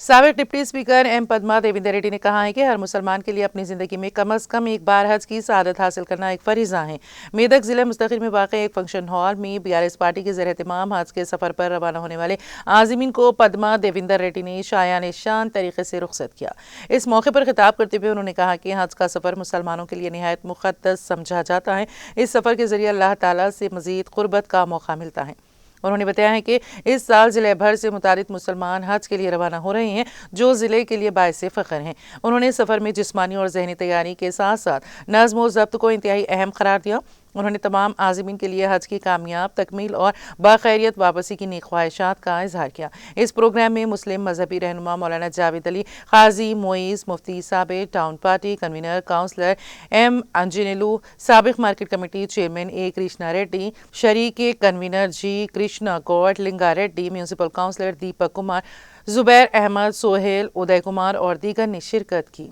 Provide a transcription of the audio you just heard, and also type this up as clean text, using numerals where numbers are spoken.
سابق deputy speaker M Padma Devender Reddy نے کہا ہے کہ ہر مسلمان کے لیے اپنی زندگی میں کم از کم ایک بار حج کی سعادت حاصل کرنا ایک فریضہ ہے۔ میدک ضلع مستقل میں واقع ایک فنکشن ہال میں BRS پارٹی کے زیر اہتمام حج کے سفر پر روانہ ہونے والے عازمین کو پدما دیویندر ریڈی نے شایان شان طریقے سے رخصت کیا۔ اس موقع پر خطاب کرتے ہوئے انہوں نے کہا کہ حج کا سفر مسلمانوں کے لیے نہایت مقدس سمجھا جاتا ہے۔ اس سفر کے ذریعے اللہ تعالیٰ سے مزید قربت کا موقع ملتا ہے۔ انہوں نے بتایا ہے کہ اس سال ضلع بھر سے متعدد مسلمان حج کے لیے روانہ ہو رہے ہیں جو ضلع کے لیے باعث فخر ہیں۔ انہوں نے سفر میں جسمانی اور ذہنی تیاری کے ساتھ ساتھ نظم و ضبط کو انتہائی اہم قرار دیا۔ انہوں نے تمام عازمین کے لیے حج کی کامیاب تکمیل اور باخیریت واپسی کی نیک خواہشات کا اظہار کیا۔ اس پروگرام میں مسلم مذہبی رہنما مولانا جاوید علی قاضی معیز، مفتی سابق، town party convener councillor M Anjaneyulu, سابق market committee chairman A Krishna Reddy, شریک convener G Krishna Goud, Linga Reddy, municipal councillor Deepak Kumar, Zubair Ahmed, Sohail, Uday Kumar اور دیگر نے شرکت کی۔